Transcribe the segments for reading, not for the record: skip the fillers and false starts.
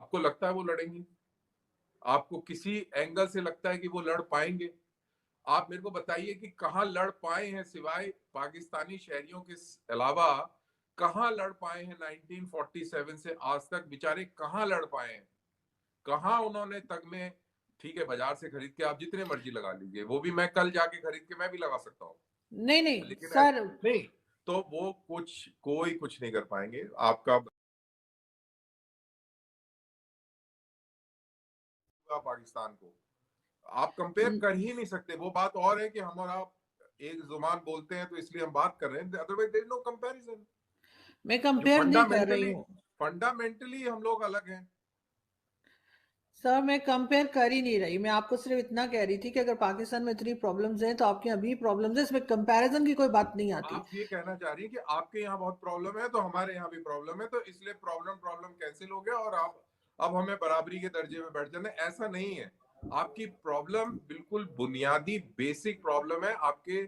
आपको लगता है वो लड़ेंगी? आपको किसी एंगल से लगता है कि वो लड़ पाएंगे? आप मेरे को बताइए कि कहाँ लड़ पाए हैं सिवाय पाकिस्तानी शहरियों के अलावा, कहाँ लड़ पाए हैं 1947 से आज तक? बेचारे कहाँ लड़ पाए हैं? कहाँ उन्होंने तगमे, ठीक है बाजार से खरीद के आप जितने मर्जी लगा लीजिए, वो भी मैं कल जाके खरीद के मैं भी लगा सकता हूँ, नहीं नहीं लेकिन सर, नहीं, तो वो कोई कुछ नहीं कर पाएंगे आपका पाकिस्तान को आप कंपेयर कर ही नहीं सकते। वो बात और है कि हम और आप एक जुबान बोलते हैं तो इसलिए हम बात कर रहे हैं, otherwise there is no comparison. मैं जो कंपेयर नहीं कर रही फंडामेंटली हूँ फंडामेंटली हम लोग अलग हैं। सर, मैं कंपेयर कर ही नहीं रही। मैं आपको सिर्फ इतना कह रही थी कि अगर पाकिस्तान में इतनी प्रॉब्लम्स हैं तो आपके यहाँ भी प्रॉब्लम्स हैं, इसमें कंपैरिजन की कोई बात नहीं आती। आप ये कहना चाह रही हैं कि आपके यहाँ बहुत प्रॉब्लम है तो हमारे यहाँ भी प्रॉब्लम है, तो इसलिए प्रॉब्लम प्रॉब्लम कैंसिल हो गया और आप अब हमें बराबरी के दर्जे में बैठ जाना, ऐसा नहीं है। आपकी प्रॉब्लम बिल्कुल बुनियादी बेसिक प्रॉब्लम है, आपके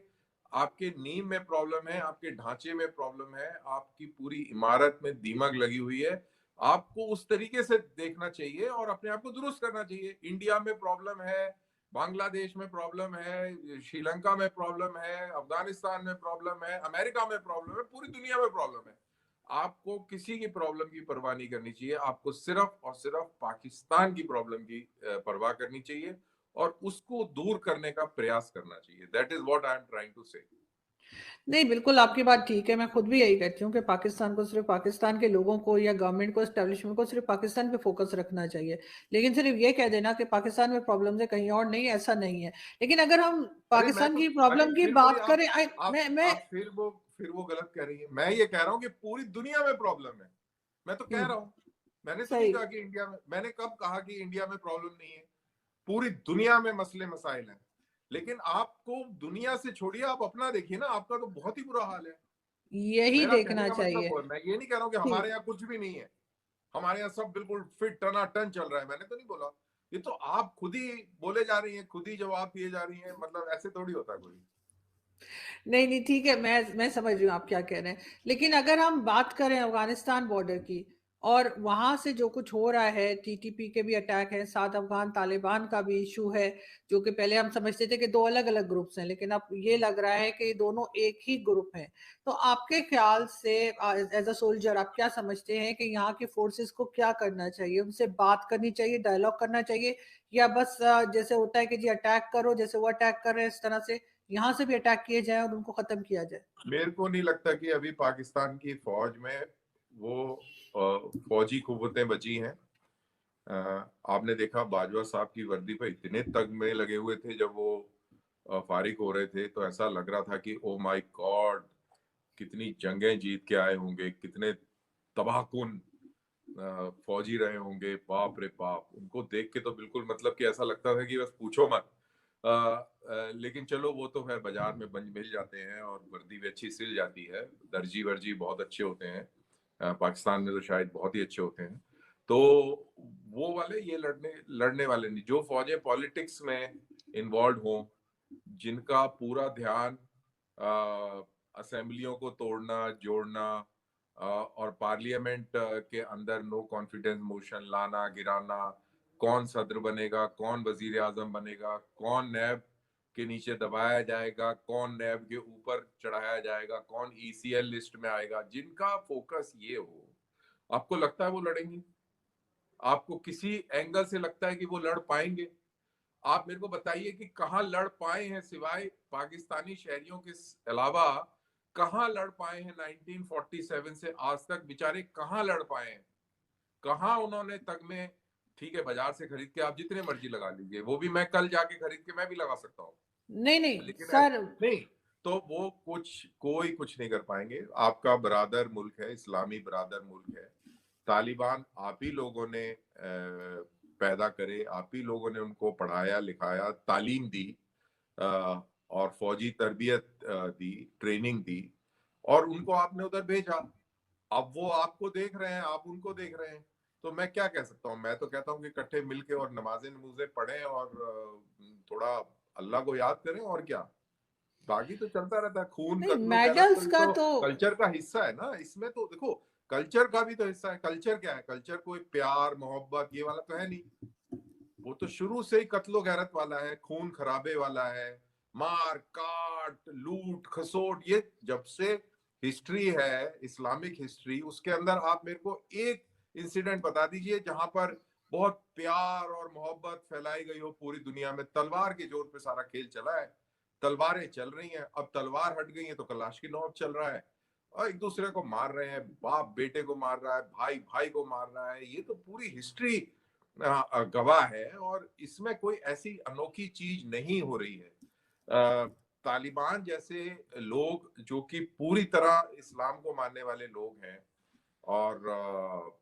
आपके नींव में प्रॉब्लम है, आपके ढांचे में प्रॉब्लम है, आपकी पूरी इमारत में दीमक लगी हुई है। आपको उस तरीके से देखना चाहिए और अपने आप को दुरुस्त करना चाहिए। इंडिया में प्रॉब्लम है, बांग्लादेश में प्रॉब्लम है, श्रीलंका में प्रॉब्लम है, अफगानिस्तान में प्रॉब्लम है, अमेरिका में प्रॉब्लम है, पूरी दुनिया में प्रॉब्लम है। आपको किसी की प्रॉब्लम की परवाह नहीं करनी चाहिए, आपको सिर्फ और सिर्फ पाकिस्तान की प्रॉब्लम की परवाह करनी चाहिए और उसको दूर करने का प्रयास करना चाहिए। That is what I am trying to say. नहीं, बिल्कुल आपकी बात ठीक है। मैं खुद भी यही कहती हूँ कि पाकिस्तान को सिर्फ पाकिस्तान के लोगों को या गवर्नमेंट को, एस्टेब्लिशमेंट को सिर्फ पाकिस्तान पे फोकस रखना चाहिए। लेकिन सिर्फ ये कह देना कि पाकिस्तान में प्रॉब्लम्स है कहीं और नहीं, ऐसा नहीं है। लेकिन अगर हम अरे मैं पाकिस्तान तो, की अरे प्रॉब्लम की फिर वही बात करें, मैं आप फिर वो गलत कह रही है। मैं ये कह रहा हूँ कि पूरी दुनिया में प्रॉब्लम है, मैं तो कह रहा हूँ। मैंने तो नहीं सही। कहा कि इंडिया में, मैंने कब कहा कि इंडिया में प्रॉब्लम नहीं है? पूरी दुनिया में मसले मसाइल हैं, लेकिन आपको दुनिया से छोड़िए, आप अपना देखिए ना, आपका तो बहुत ही बुरा हाल है। यही मेरा कहने देखना का मतलब चाहिए। वो है, मैं ये नहीं कह रहा हूँ कि हमारे ठीक। यहाँ कुछ भी नहीं है, हमारे यहाँ सब बिल्कुल फिट टनाटन चल रहा है, मैंने तो नहीं बोला। ये तो आप खुद ही बोले जा रही हैं, खुद ही जवाब दिए जा रही हैं, मतलब ऐसे थोड़ी होता है कोई। नहीं नहीं, ठीक है, मैं समझ रही हूँ आप क्या कह रहे हैं। लेकिन अगर हम बात करें अफगानिस्तान बॉर्डर की, और वहां से जो कुछ हो रहा है, टीटीपी के भी अटैक है, साथ अफगान तालिबान का भी इशू है, जो कि पहले हम समझते थे कि दो अलग अलग ग्रुप्स हैं, लेकिन अब ये लग रहा है कि ये दोनों एक ही ग्रुप हैं। तो आपके ख्याल से एज अ सोल्जर आप क्या समझते हैं कि यहाँ की फोर्सेस को क्या करना चाहिए? उनसे बात करनी चाहिए, डायलॉग करना चाहिए, या बस जैसे होता है कि जी अटैक करो, जैसे वो अटैक कर रहे हैं इस तरह से यहाँ से भी अटैक किए जाए और उनको खत्म किया जाए? मेरे को नहीं लगता कि अभी पाकिस्तान की फौज में वो फौजी कुव्वतें बची हैं। आपने देखा बाजवा साहब की वर्दी पे इतने तगमे लगे हुए थे जब वो फारिग हो रहे थे, तो ऐसा लग रहा था कि ओ माय गॉड, कितनी जंगें जीत के आए होंगे, कितने तबाहकुन फौजी रहे होंगे, बाप रे बाप। उनको देख के तो बिल्कुल मतलब कि ऐसा लगता था कि बस पूछो मत। लेकिन चलो वो तो है, बाजार में बंज मिल जाते हैं और वर्दी भी अच्छी सिल जाती है, दर्जी वर्जी बहुत अच्छे होते हैं। पाकिस्तान में तो शायद बहुत ही अच्छे होते हैं। तो वो वाले ये लड़ने लड़ने वाले नहीं, जो फौजें पॉलिटिक्स में इन्वॉल्व हों, जिनका पूरा ध्यान असेंबलियों को तोड़ना जोड़ना और पार्लियामेंट के अंदर नो कॉन्फिडेंस मोशन लाना गिराना, कौन सदर बनेगा, कौन वजीर आजम बनेगा, कौन नैब के नीचे दबाया जाएगा, कौन नैब के ऊपर चढ़ाया जाएगा, कौन ईसीएल लिस्ट में आएगा, जिनका फोकस ये हो, आपको लगता है वो लड़ेंगी? आपको किसी एंगल से लगता है कि वो लड़ पाएंगे? आप मेरे को बताइए कि कहाँ लड़ पाए हैं सिवाय पाकिस्तानी शहरियों के अलावा, कहाँ लड़ पाए हैं 1947 से आज तक? बेचारे कहाँ लड़ पाए हैं? कहाँ उन्होंने तगमे, ठीक है बाजार से खरीद के आप जितने मर्जी लगा लीजिए, वो भी मैं कल जाके खरीद के मैं भी लगा सकता हूँ, नहीं नहीं लेकिन सर। नहीं, तो वो कोई कुछ नहीं कर पाएंगे। आपका बरादर मुल्क है, इस्लामी बरादर मुल्क है। तालिबान आप ही लोगों ने पैदा करे, आप ही लोगों ने उनको पढ़ाया लिखाया, तालीम दी, और फौजी तरबियत दी, ट्रेनिंग दी, और उनको आपने उधर भेजा। अब वो आपको देख रहे हैं, आप उनको देख रहे हैं, तो मैं क्या कह सकता हूँ? मैं तो कहता हूँ कि इकट्ठे मिलके और नमाजें नमूजें पढ़ें और थोड़ा अल्लाह को याद करें, और क्या। बाकी तो चलता रहता है, खून नहीं, कत्लो गालत तो मेडल्स ये का तो तो कल्चर का हिस्सा है ना। इसमें तो देखो, कल्चर का भी तो हिस्सा है। कल्चर क्या है? कल्चर कोई प्यार मोहब्बत ये वाला तो है नहीं। वो तो शुरू से ही कत्लो गैरत वाला है, खून खराबे वाला है, मार काट लूट खसोट। ये जब से हिस्ट्री है, इस्लामिक हिस्ट्री, उसके अंदर आप मेरे को एक इंसिडेंट बता दीजिए जहां पर बहुत प्यार और मोहब्बत फैलाई गई हो पूरी दुनिया में। तलवार के जोर पे सारा खेल चला है, तलवारें चल रही हैं। अब तलवार हट गई है तो कलाश की नौक चल रहा है, और एक दूसरे को मार रहे हैं, बाप बेटे को मार रहा है, भाई भाई को मार रहा है। ये तो पूरी हिस्ट्री गवाह है, और इसमें कोई ऐसी अनोखी चीज नहीं हो रही है। तालिबान जैसे लोग जो कि पूरी तरह इस्लाम को मानने वाले लोग हैं और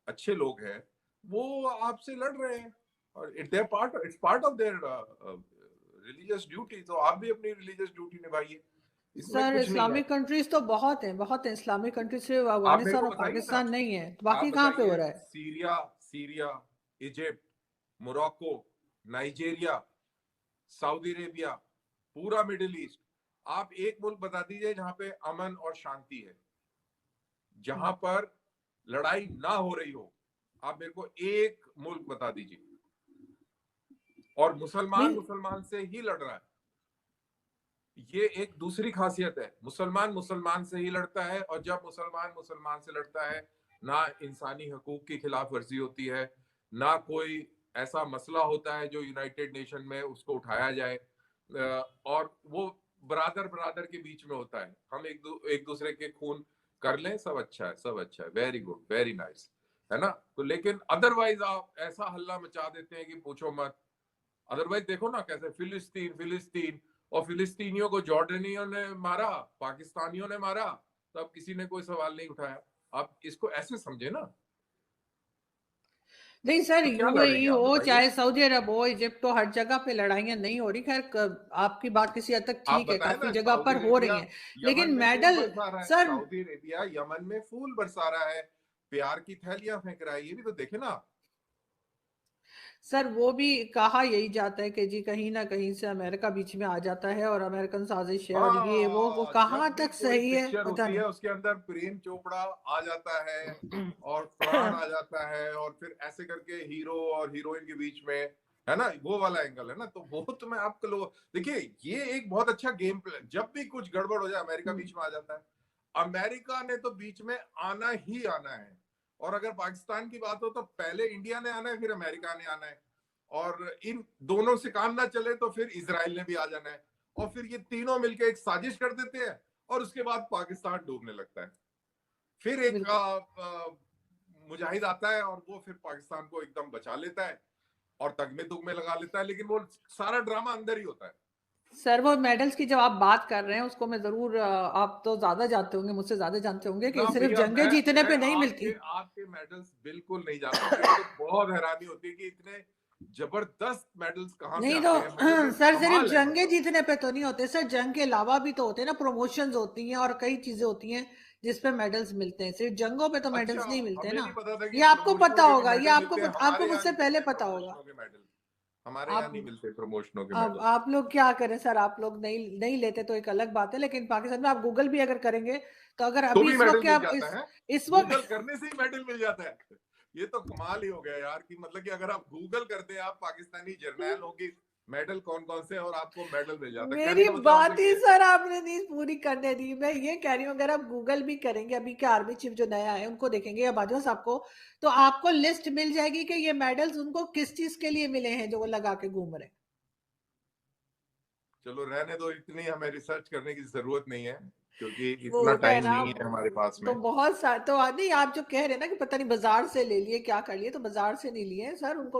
अच्छे लोग हैं, वो आपसे लड़ रहे हैं, और it's part of their religious duty. तो आप भी अपनी रिलीजियस ड्यूटी निभाइए, इसमें सर कुछ नहीं है। इस्लामिक कंट्रीज तो बहुत हैं, बहुत हैं इस्लामिक कंट्रीज, सिर्फ आप मेरे अफगानिस्तान को और बताइए ना, पाकिस्तान नहीं है, तो आप बाकी कहाँ पे हो बताइए, रहा है? Syria, Syria, Egypt, Morocco, Nigeria, Saudi Arabia, पूरा मिडिल ईस्ट, आप एक मुल्क बता दीजिए जहां पे अमन और शांति है, जहां पर लड़ाई ना हो रही हो। आप मेरे को एक मुल्क बता दीजिए, और मुसलमान नहीं मुसलमान से ही लड़ रहा है। ये एक दूसरी खासियत है, मुसलमान मुसलमान से ही लड़ता है, और जब मुसलमान मुसलमान से लड़ता है, ना इंसानी हकूक की खिलाफ वर्जी होती है, ना कोई ऐसा मसला होता है जो यूनाइटेड नेशन में उसको उठाया जाए, और वो बरादर बरादर के बीच में होता है। हम एक दूसरे के खून कर लें, सब अच्छा है, सब अच्छा है, वेरी गुड, वेरी नाइस, है ना। तो लेकिन अदरवाइज आप ऐसा हल्ला मचा देते हैं कि पूछो मत। अदरवाइज देखो ना कैसे फिलिस्तीन फिलिस्तीन, और फिलिस्तीनियों को जॉर्डनियों ने मारा, पाकिस्तानियों ने मारा, तब किसी ने कोई सवाल नहीं उठाया। आप इसको ऐसे समझे ना। नहीं सर, तो क्या यूएई लड़ेंगे आप हो बताइए। चाहे सऊदी अरब हो, इजिप्ट हो, हर जगह पे लड़ाइयां नहीं हो रही। खैर आपकी बात किसी हद तक आप ठीक है, बताएं काफी ना, जगह सऊदी पर हो अरेबिया रही है, यमन लेकिन में फूल मेडल बरसा रहा है, सर। सऊदी अरेबिया यमन में फूल बरसा रहा है, प्यार की थैलियां फेंक रहा है, ये भी तो देखे ना। सर वो भी कहा यही जाता है कि जी कहीं ना कहीं से अमेरिका बीच में आ जाता है और अमेरिकन साजिश है, और ये वो हाँ, कहाँ जब भी तक कोई सही है पिक्चर पता होती है नहीं। उसके अंदर प्रेम चोपड़ा आ जाता है, और फरहान आ जाता है, और फिर ऐसे करके हीरो और हीरोइन के बीच में, है ना, वो वाला एंगल है ना। तो वो तो मैं आपको लोग देखिए, ये एक बहुत अच्छा गेम प्लान। जब भी कुछ गड़बड़ हो जाए अमेरिका बीच में आ जाता है। अमेरिका ने तो बीच में आना ही आना है, और अगर पाकिस्तान की बात हो तो पहले इंडिया ने आना है, फिर अमेरिका ने आना है, और इन दोनों से काम ना चले तो फिर इसराइल ने भी आ जाना है, और फिर ये तीनों मिलकर एक साजिश कर देते हैं, और उसके बाद पाकिस्तान डूबने लगता है। फिर एक बिल्कुल मुजाहिद आता है, और वो फिर पाकिस्तान को एकदम बचा लेता है और तगमे तुगमे लगा लेता है, लेकिन वो सारा ड्रामा अंदर ही होता है। सर, वो मेडल्स की जब आप बात कर रहे हैं उसको मैं जरूर आप तो ज्यादा जानते होंगे, मुझसे ज्यादा जानते होंगे ना कि सिर्फ भैया, जंगें जीतने मैं पे नहीं आपके मिलती। आपके मेडल्स बिल्कुल नहीं जानता। मेरे को तो बहुत हैरानी होती है कि इतने जबरदस्त मेडल्स कहाँ से नहीं तो आते हैं, मतलब ये सर सिर्फ कमाल है, जंगे मतलब। जीतने पे तो नहीं होते सर, जंग के अलावा भी तो होते हैं ना, प्रमोशंस होती हैं और कई चीजें होती हैं जिसपे मेडल्स मिलते हैं, सिर्फ जंगों पे तो अच्छा, मेडल्स नहीं मिलते हमें ना। नहीं पता था कि ये आपको प्रमोशनों पता के भी होगा, ये मेडल आपको मिलते हैं। आपको हमारे यहाँ मुझसे नहीं पहले मिलते पता होगा। प्रमोशनों के मेडल, हमारे यहाँ आप नहीं मिलते प्रमोशनों के अब मेडल। आप लोग क्या करें सर, आप लोग नहीं नहीं लेते तो एक अलग बात है, लेकिन पाकिस्तान में आप गूगल भी अगर करेंगे तो अगर तो अभी भी इस वक्त मेडल के मिल आप जाता है, इस गूगल वक्त करने से ही मेडल मिल जाता है। ये तो कमाल ही हो गया यार, कि मतलब कि अगर आप गूगल करते हैं, आप पाकिस्तानी जर्नैल होगी मेडल कौन कौन से, और आपको मेडल मिल जाता है। कहने मेरी का मतलब आपका बात ही ये है। सर आपने नहीं पूरी करने दी। मैं ये कह रही हूँ अगर आप गूगल भी करेंगे, अभी के आर्मी चीफ जो नया है उनको देखेंगे या बाजवा साहब को, तो आपको लिस्ट मिल जाएगी कि ये मेडल्स उनको किस चीज के लिए मिले हैं जो वो लगा के घूम रहे हैं। चलो रहने दो, इतनी हमें रिसर्च करने की जरूरत नहीं है, क्योंकि वो इतना है टाइम ना, नहीं है हमारे पास तो में। बहुत सारे तो नहीं, आप जो कह रहे हैं ना कि पता नहीं बाजार से ले लिए क्या कर लिए, तो बाजार से नहीं लिए सर, उनको